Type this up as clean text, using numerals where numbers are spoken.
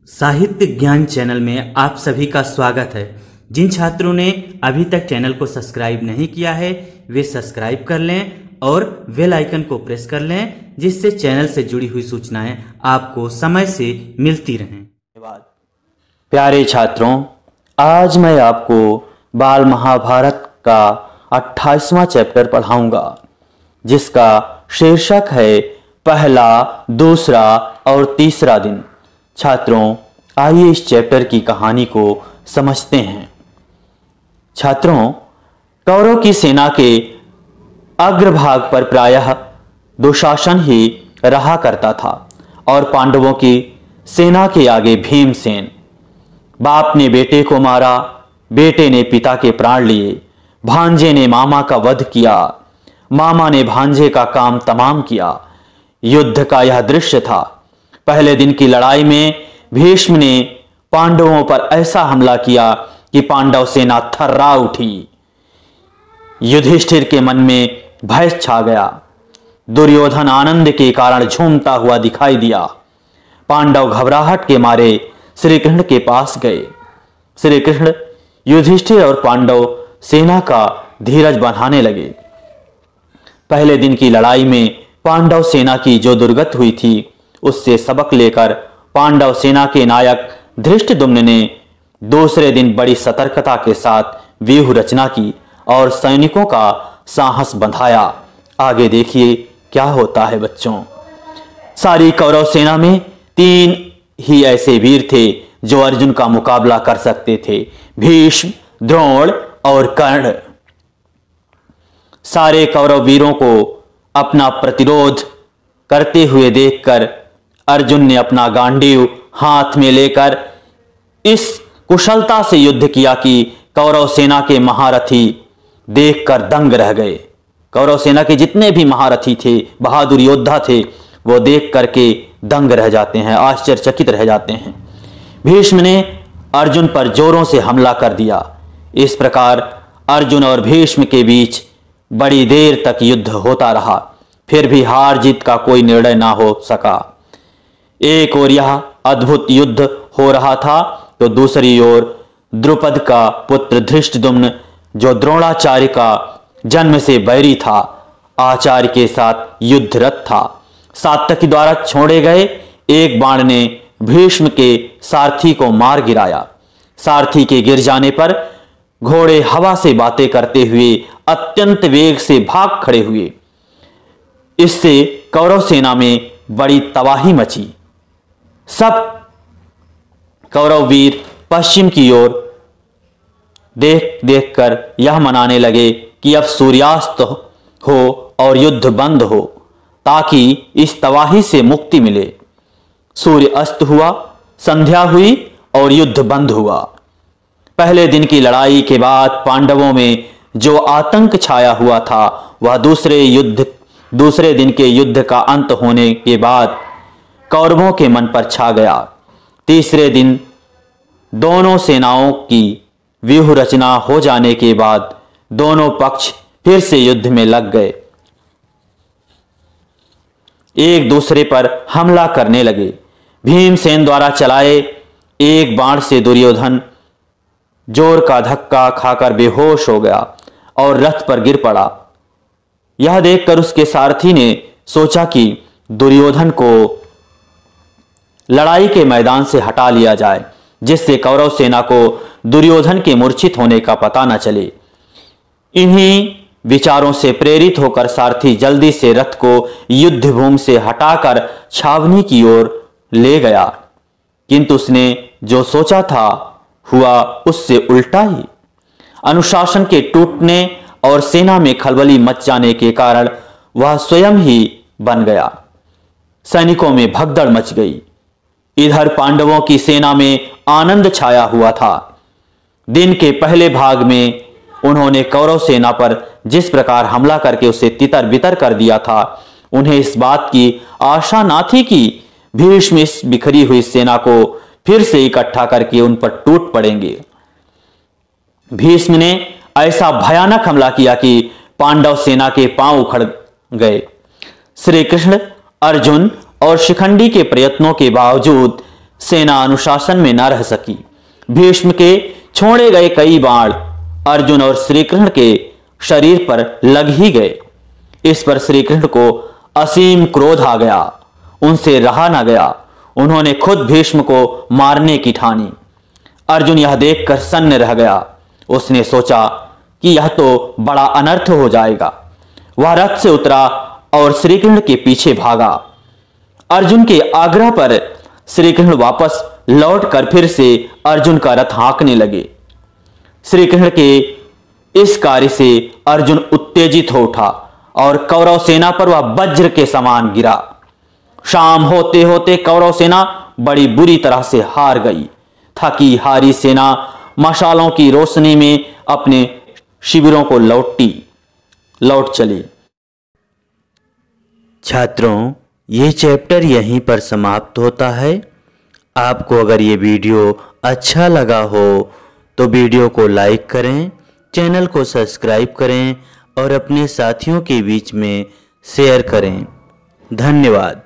साहित्य ज्ञान चैनल में आप सभी का स्वागत है। जिन छात्रों ने अभी तक चैनल को सब्सक्राइब नहीं किया है वे सब्सक्राइब कर लें और बेल आइकन को प्रेस कर लें, जिससे चैनल से जुड़ी हुई सूचनाएं आपको समय से मिलती रहें। धन्यवाद। प्यारे छात्रों, आज मैं आपको बाल महाभारत का 28वां चैप्टर पढ़ाऊंगा, जिसका शीर्षक है पहला, दूसरा और तीसरा दिन। छात्रों, आइए इस चैप्टर की कहानी को समझते हैं। छात्रों, कौरव की सेना के अग्रभाग पर प्रायः दुशासन ही रहा करता था और पांडवों की सेना के आगे भीमसेन। बाप ने बेटे को मारा, बेटे ने पिता के प्राण लिए, भांजे ने मामा का वध किया, मामा ने भांजे का काम तमाम किया। युद्ध का यह दृश्य था। पहले दिन की लड़ाई में भीष्म ने पांडवों पर ऐसा हमला किया कि पांडव सेना थर्रा उठी। युधिष्ठिर के मन में भय छा गया। दुर्योधन आनंद के कारण झूमता हुआ दिखाई दिया। पांडव घबराहट के मारे श्री कृष्ण के पास गए। श्री कृष्ण युधिष्ठिर और पांडव सेना का धीरज बढ़ाने लगे। पहले दिन की लड़ाई में पांडव सेना की जो दुर्गति हुई थी, उससे सबक लेकर पांडव सेना के नायक धृष्टद्युम्न ने दूसरे दिन बड़ी सतर्कता के साथ व्यूह रचना की और सैनिकों का साहस बंधाया। आगे देखिए क्या होता है बच्चों। सारी कौरव सेना में 3 ही ऐसे वीर थे जो अर्जुन का मुकाबला कर सकते थे, भीष्म, द्रोण और कर्ण। सारे कौरव वीरों को अपना प्रतिरोध करते हुए देखकर अर्जुन ने अपना गांडीव हाथ में लेकर इस कुशलता से युद्ध किया कि कौरव सेना के महारथी देखकर दंग रह गए। कौरव सेना के जितने भी महारथी थे, बहादुर योद्धा थे, वो देख करके दंग रह जाते हैं, आश्चर्यचकित रह जाते हैं। भीष्म ने अर्जुन पर जोरों से हमला कर दिया। इस प्रकार अर्जुन और भीष्म के बीच बड़ी देर तक युद्ध होता रहा, फिर भी हार जीत का कोई निर्णय ना हो सका। एक ओर यह अद्भुत युद्ध हो रहा था तो दूसरी ओर द्रुपद का पुत्र धृष्टद्युम्न, जो द्रोणाचार्य का जन्म से बैरी था, आचार्य के साथ युद्धरत था। सात्यकी द्वारा छोड़े गए एक बाण ने भीष्म के सारथी को मार गिराया। सारथी के गिर जाने पर घोड़े हवा से बातें करते हुए अत्यंत वेग से भाग खड़े हुए। इससे कौरव सेना में बड़ी तबाही मची। सब कौरव वीर पश्चिम की ओर देख देखकर यह मनाने लगे कि अब सूर्यास्त हो और युद्ध बंद हो, ताकि इस तबाही से मुक्ति मिले। सूर्य अस्त हुआ, संध्या हुई और युद्ध बंद हुआ। पहले दिन की लड़ाई के बाद पांडवों में जो आतंक छाया हुआ था, वह दूसरे दिन के युद्ध का अंत होने के बाद कौरवों के मन पर छा गया। तीसरे दिन दोनों सेनाओं की व्यूह रचना हो जाने के बाद दोनों पक्ष फिर से युद्ध में लग गए, एक दूसरे पर हमला करने लगे। भीमसेन द्वारा चलाए एक बाण से दुर्योधन जोर का धक्का खाकर बेहोश हो गया और रथ पर गिर पड़ा। यह देखकर उसके सारथी ने सोचा कि दुर्योधन को लड़ाई के मैदान से हटा लिया जाए, जिससे कौरव सेना को दुर्योधन के मूर्छित होने का पता न चले। इन्हीं विचारों से प्रेरित होकर सारथी जल्दी से रथ को युद्धभूमि से हटाकर छावनी की ओर ले गया, किंतु उसने जो सोचा था हुआ उससे उल्टा ही। अनुशासन के टूटने और सेना में खलबली मच जाने के कारण वह स्वयं ही बन गया। सैनिकों में भगदड़ मच गई। इधर पांडवों की सेना में आनंद छाया हुआ था। दिन के पहले भाग में उन्होंने कौरव सेना पर जिस प्रकार हमला करके उसे तितर बितर कर दिया था, उन्हें इस बात की आशा ना थी कि भीष्म इस बिखरी हुई सेना को फिर से इकट्ठा करके उन पर टूट पड़ेंगे। भीष्म ने ऐसा भयानक हमला किया कि पांडव सेना के पांव उखड़ गए। श्री कृष्ण, अर्जुन और शिखंडी के प्रयत्नों के बावजूद सेना अनुशासन में न रह सकी। भीष्म के छोड़े गए कई बाण अर्जुन और श्री कृष्ण के शरीर पर लग ही गए। इस पर श्री कृष्ण को असीम क्रोध आ गया, उनसे रहा न गया। उन्होंने खुद भीष्म को मारने की ठानी। अर्जुन यह देखकर सन्न रह गया। उसने सोचा कि यह तो बड़ा अनर्थ हो जाएगा। वह रथ से उतरा और श्री कृष्ण के पीछे भागा। अर्जुन के आग्रह पर श्री कृष्ण वापस लौटकर फिर से अर्जुन का रथ हाँकने लगे। श्री कृष्ण के इस कार्य से अर्जुन उत्तेजित हो उठा और कौरव सेना पर वह वज्र के समान गिरा। शाम होते होते कौरव सेना बड़ी बुरी तरह से हार गई। थकी हारी सेना मशालों की रोशनी में अपने शिविरों को लौट चली। छात्रों, ये चैप्टर यहीं पर समाप्त होता है। आपको अगर ये वीडियो अच्छा लगा हो तो वीडियो को लाइक करें, चैनल को सब्सक्राइब करें और अपने साथियों के बीच में शेयर करें। धन्यवाद।